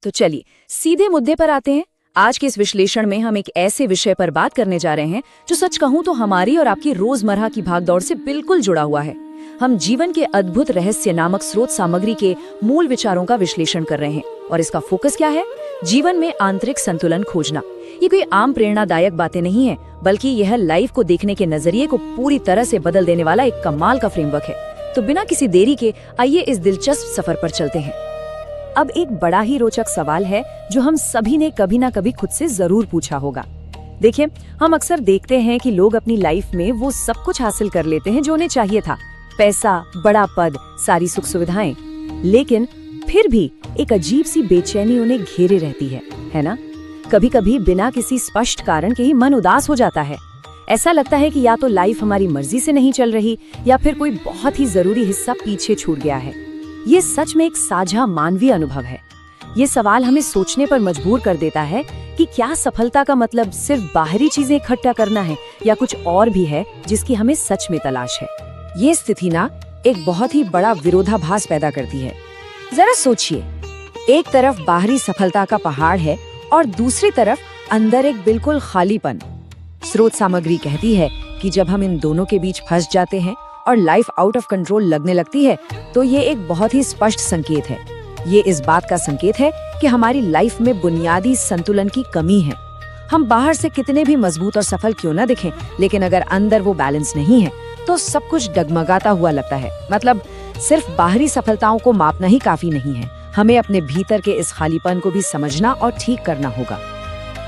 तो चलिए सीधे मुद्दे पर आते हैं। आज के इस विश्लेषण में हम एक ऐसे विषय पर बात करने जा रहे हैं जो सच कहूं तो हमारी और आपकी रोजमर्रा की भागदौड़ से बिल्कुल जुड़ा हुआ है। हम जीवन के अद्भुत रहस्य नामक स्रोत सामग्री के मूल विचारों का विश्लेषण कर रहे हैं और इसका फोकस क्या है? जीवन में आंतरिक संतुलन खोजना। ये कोई आम प्रेरणादायक बातें नहीं है, बल्कि यह लाइफ को देखने के नजरिए को पूरी तरह से बदल देने वाला एक कमाल का फ्रेमवर्क है। तो बिना किसी देरी के आइए इस दिलचस्प सफर पर चलते हैं। अब एक बड़ा ही रोचक सवाल है जो हम सभी ने कभी ना कभी खुद से जरूर पूछा होगा। देखिए, हम अक्सर देखते हैं कि लोग अपनी लाइफ में वो सब कुछ हासिल कर लेते हैं जो उन्हें चाहिए था, पैसा, बड़ा पद, सारी सुख सुविधाएं, लेकिन फिर भी एक अजीब सी बेचैनी उन्हें घेरे रहती है ना? कभी कभी बिना किसी स्पष्ट कारण के ही मन उदास हो जाता है। ऐसा लगता है कि या तो लाइफ हमारी मर्जी से नहीं चल रही या फिर कोई बहुत ही जरूरी हिस्सा पीछे छूट गया है। ये सच में एक साझा मानवीय अनुभव है। ये सवाल हमें सोचने पर मजबूर कर देता है कि क्या सफलता का मतलब सिर्फ बाहरी चीजें इकट्ठा करना है या कुछ और भी है जिसकी हमें सच में तलाश है। ये स्थिति ना एक बहुत ही बड़ा विरोधाभास पैदा करती है। जरा सोचिए, एक तरफ बाहरी सफलता का पहाड़ है और दूसरी तरफ अंदर एक बिल्कुल खालीपन। स्रोत सामग्री कहती है कि जब हम इन दोनों के बीच फंस जाते हैं और लाइफ आउट ऑफ कंट्रोल लगने लगती है तो ये एक बहुत ही स्पष्ट संकेत है। ये इस बात का संकेत है कि हमारी लाइफ में बुनियादी संतुलन की कमी है। हम बाहर से कितने भी मजबूत और सफल क्यों ना दिखें, लेकिन अगर अंदर वो बैलेंस नहीं है तो सब कुछ डगमगाता हुआ लगता है। मतलब सिर्फ बाहरी सफलताओं को मापना ही काफी नहीं है, हमें अपने भीतर के इस खालीपन को भी समझना और ठीक करना होगा।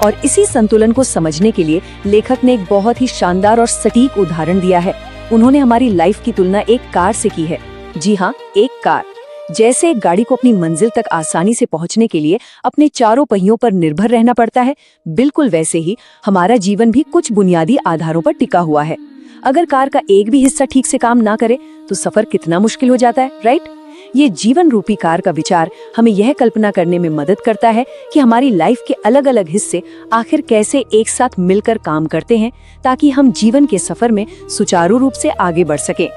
और इसी संतुलन को समझने के लिए लेखक ने एक बहुत ही शानदार और सटीक उदाहरण दिया है। उन्होंने हमारी लाइफ की तुलना एक कार से की है। जी हाँ, एक कार। जैसे एक गाड़ी को अपनी मंजिल तक आसानी से पहुंचने के लिए अपने चारों पहियों पर निर्भर रहना पड़ता है, बिल्कुल वैसे ही हमारा जीवन भी कुछ बुनियादी आधारों पर टिका हुआ है। अगर कार का एक भी हिस्सा ठीक से काम ना करे तो सफर कितना मुश्किल हो जाता है, राइट? ये जीवन रूपी कार का विचार हमें यह कल्पना करने में मदद करता है कि हमारी लाइफ के अलग अलग हिस्से आखिर कैसे एक साथ मिलकर काम करते हैं ताकि हम जीवन के सफर में सुचारू रूप से आगे बढ़ सकें।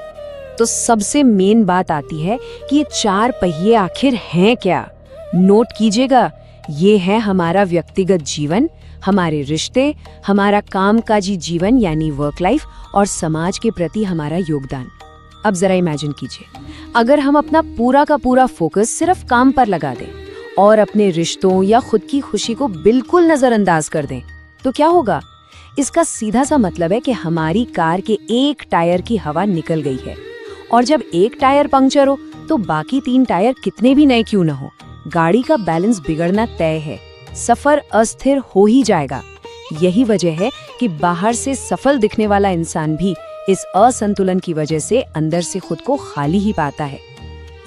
तो सबसे मेन बात आती है कि ये चार पहिए आखिर हैं क्या? नोट कीजिएगा, ये है हमारा व्यक्तिगत जीवन, हमारे रिश्ते, हमारा कामकाजी जीवन यानी वर्क लाइफ और समाज के प्रति हमारा योगदान। अब जरा इमेजिन कीजिए, अगर हम अपना पूरा का पूरा फोकस सिर्फ काम पर लगा दें और अपने रिश्तों या खुद की खुशी को बिल्कुल नजरअंदाज कर दें तो क्या होगा? इसका सीधा सा मतलब है कि हमारी कार के एक टायर की हवा निकल गई है, और जब एक टायर पंक्चर हो तो बाकी 3 टायर कितने भी नए क्यों न हो, गाड़ी का बैलेंस बिगड़ना तय है, सफर अस्थिर हो ही जाएगा। यही वजह है कि बाहर से सफल दिखने वाला इंसान भी इस असंतुलन की वजह से अंदर से खुद को खाली ही पाता है।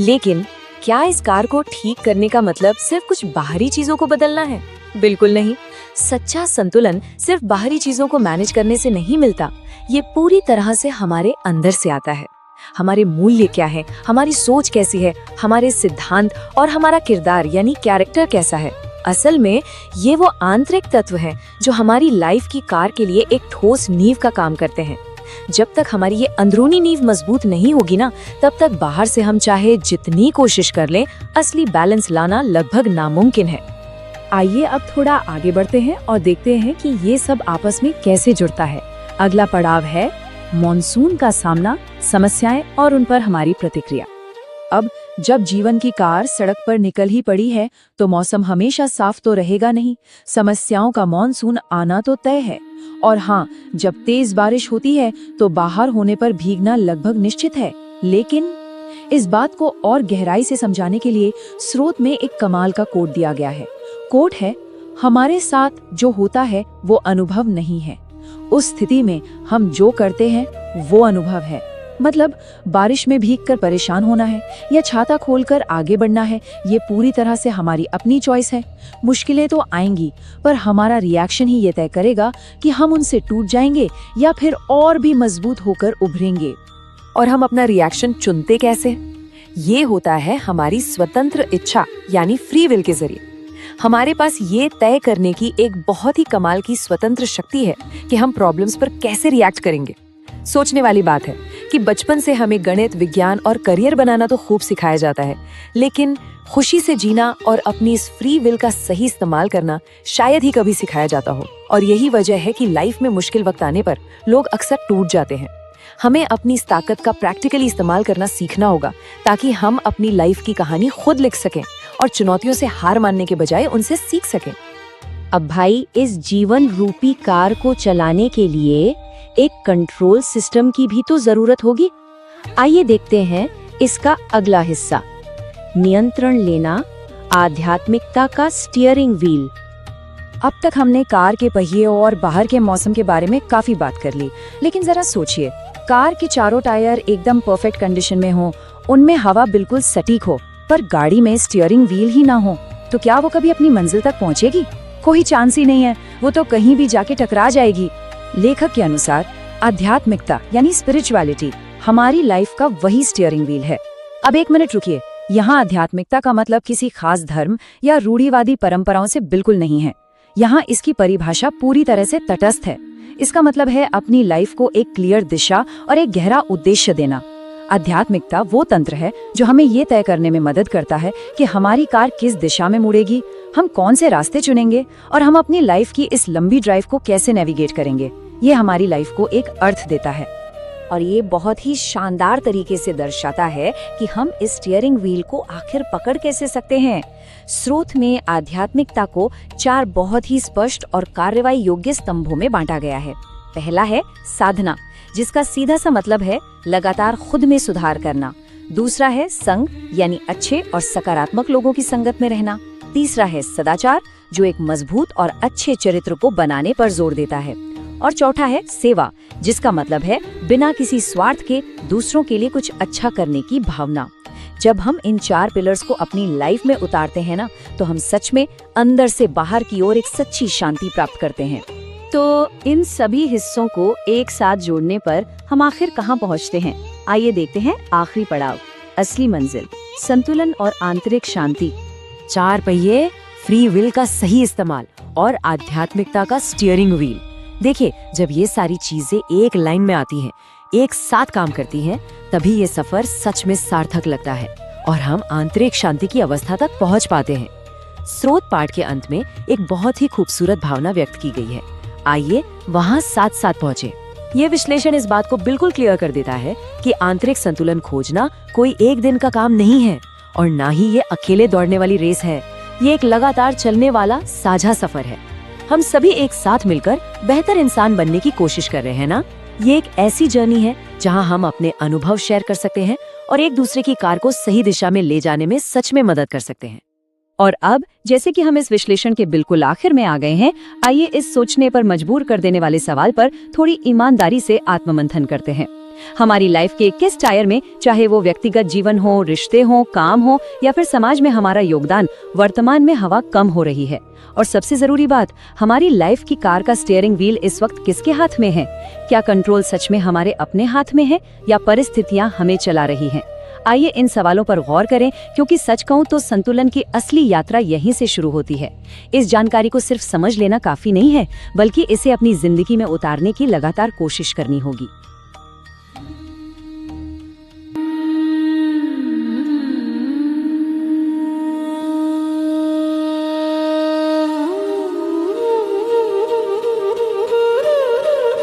लेकिन क्या इस कार को ठीक करने का मतलब सिर्फ कुछ बाहरी चीजों को बदलना है? बिल्कुल नहीं। सच्चा संतुलन सिर्फ बाहरी चीजों को मैनेज करने से नहीं मिलता, ये पूरी तरह से हमारे अंदर से आता है। हमारे मूल्य क्या है, हमारी सोच कैसी है, हमारे सिद्धांत और हमारा किरदार यानी कैरेक्टर कैसा है। असल में ये वो आंतरिक तत्व हैं जो हमारी लाइफ की कार के लिए एक ठोस नींव का काम करते हैं। जब तक हमारी ये अंदरूनी नींव मजबूत नहीं होगी ना, तब तक बाहर से हम चाहे जितनी कोशिश कर लें, असली बैलेंस लाना लगभग नामुमकिन है। आइए अब थोड़ा आगे बढ़ते हैं और देखते हैं कि ये सब आपस में कैसे जुड़ता है। अगला पड़ाव है मॉनसून का सामना, समस्याएं और उन पर हमारी प्रतिक्रिया। अब जब जीवन की कार सड़क पर निकल ही पड़ी है तो मौसम हमेशा साफ तो रहेगा नहीं, समस्याओं का मॉनसून आना तो तय है। और हाँ, जब तेज बारिश होती है तो बाहर होने पर भीगना लगभग निश्चित है। लेकिन इस बात को और गहराई से समझाने के लिए स्रोत में एक कमाल का कोट दिया गया है। कोट है, हमारे साथ जो होता है वो अनुभव नहीं है, उस स्थिति में हम जो करते हैं वो अनुभव है। मतलब बारिश में भीगकर परेशान होना है या छाता खोलकर आगे बढ़ना है, ये पूरी तरह से हमारी अपनी चॉइस है। मुश्किलें तो आएंगी, पर हमारा रिएक्शन ही ये तय करेगा कि हम उनसे टूट जाएंगे या फिर और भी मजबूत होकर उभरेंगे। और हम अपना रिएक्शन चुनते कैसे? ये होता है हमारी स्वतंत्र इच्छा यानी फ्री विल के जरिए। हमारे पास ये तय करने की एक बहुत ही कमाल की स्वतंत्र शक्ति है कि हम प्रॉब्लम्स पर कैसे रिएक्ट करेंगे। सोचने वाली बात है कि बचपन से हमें गणित, विज्ञान और करियर बनाना तो खूब सिखाया जाता है, लेकिन खुशी से जीना और अपनी इस फ्री विल का सही इस्तेमाल करना शायद ही कभी सिखाया जाता हो। और यही वजह है कि लाइफ में मुश्किल वक्त आने पर लोग अक्सर टूट जाते हैं। हमें अपनी इस ताकत का प्रैक्टिकली इस्तेमाल करना सीखना होगा, ताकि हम अपनी लाइफ की कहानी खुद लिख सकें और चुनौतियों से हार मानने के बजाय उनसे सीख सकें। अब भाई, इस जीवन रूपी कार को चलाने के लिए एक कंट्रोल सिस्टम की भी तो जरूरत होगी। आइए देखते हैं इसका अगला हिस्सा, नियंत्रण लेना, आध्यात्मिकता का स्टीयरिंग व्हील। अब तक हमने कार के पहिए और बाहर के मौसम के बारे में काफी बात कर ली, लेकिन जरा सोचिए, कार के चारों टायर एकदम परफेक्ट कंडीशन में हो, उनमें हवा बिल्कुल सटीक हो, पर गाड़ी में स्टीयरिंग व्हील ही ना हो, तो क्या वो कभी अपनी मंजिल तक पहुंचेगी? कोई चांस ही नहीं है, वो तो कहीं भी जाके टकरा जाएगी। लेखक के अनुसार आध्यात्मिकता यानी स्पिरिचुअलिटी हमारी लाइफ का वही स्टीयरिंग व्हील है। अब एक मिनट रुकिए, यहाँ आध्यात्मिकता का मतलब किसी खास धर्म या रूढ़िवादी परंपराओं से बिल्कुल नहीं है। यहाँ इसकी परिभाषा पूरी तरह से तटस्थ है। इसका मतलब है अपनी लाइफ को एक क्लियर दिशा और एक गहरा उद्देश्य देना। आध्यात्मिकता वो तंत्र है जो हमें ये तय करने में मदद करता है कि हमारी कार किस दिशा में मुड़ेगी, हम कौन से रास्ते चुनेंगे और हम अपनी लाइफ की इस लंबी ड्राइव को कैसे नेविगेट करेंगे। ये हमारी लाइफ को एक अर्थ देता है और ये बहुत ही शानदार तरीके से दर्शाता है कि हम इस स्टीयरिंग व्हील को आखिर पकड़ कैसे सकते हैं। स्रोत में आध्यात्मिकता को 4 बहुत ही स्पष्ट और कार्रवाई योग्य स्तंभों में बांटा गया है। पहला है साधना, जिसका सीधा सा मतलब है लगातार खुद में सुधार करना। दूसरा है संग, यानी अच्छे और सकारात्मक लोगों की संगत में रहना। तीसरा है सदाचार, जो एक मजबूत और अच्छे चरित्र को बनाने पर जोर देता है। और चौथा है सेवा, जिसका मतलब है बिना किसी स्वार्थ के दूसरों के लिए कुछ अच्छा करने की भावना। जब हम इन 4 पिलर्स को अपनी लाइफ में उतारते हैं ना, तो हम सच में अंदर से बाहर की ओर एक सच्ची शांति प्राप्त करते हैं। तो इन सभी हिस्सों को एक साथ जोड़ने पर हम आखिर कहाँ पहुँचते हैं? आइए देखते हैं आखिरी पड़ाव, असली मंजिल, संतुलन और आंतरिक शांति। 4 पहिए, फ्री विल का सही इस्तेमाल और आध्यात्मिकता का स्टीयरिंग व्हील। देखिए, जब ये सारी चीजें एक लाइन में आती हैं, एक साथ काम करती हैं, तभी ये सफर सच में सार्थक लगता है और हम आंतरिक शांति की अवस्था तक पहुंच पाते हैं। स्रोत पाठ के अंत में एक बहुत ही खूबसूरत भावना व्यक्त की गई है। आइए वहां साथ साथ पहुंचे। ये विश्लेषण इस बात को बिल्कुल क्लियर कर देता है कि आंतरिक संतुलन खोजना कोई एक दिन का काम नहीं है और ना ही ये अकेले दौड़ने वाली रेस है। ये एक लगातार चलने वाला साझा सफर है। हम सभी एक साथ मिलकर बेहतर इंसान बनने की कोशिश कर रहे हैं ना। ये एक ऐसी जर्नी है जहां हम अपने अनुभव शेयर कर सकते हैं और एक दूसरे की कार को सही दिशा में ले जाने में सच में मदद कर सकते हैं। और अब जैसे कि हम इस विश्लेषण के बिल्कुल आखिर में आ गए हैं, आइए इस सोचने पर मजबूर कर देने वाले सवाल पर थोड़ी ईमानदारी से आत्ममंथन करते हैं। हमारी लाइफ के किस टायर में, चाहे वो व्यक्तिगत जीवन हो, रिश्ते हो, काम हो या फिर समाज में हमारा योगदान, वर्तमान में हवा कम हो रही है? और सबसे जरूरी बात, हमारी लाइफ की कार का स्टीयरिंग व्हील इस वक्त किसके हाथ में है? क्या कंट्रोल सच में हमारे अपने हाथ में है या परिस्थितियां हमें चला रही हैं? आइए इन सवालों पर गौर करें, क्योंकि सच कहूं तो संतुलन की असली यात्रा यहीं से शुरू होती है। इस जानकारी को सिर्फ समझ लेना काफी नहीं है, बल्कि इसे अपनी जिंदगी में उतारने की लगातार कोशिश करनी होगी।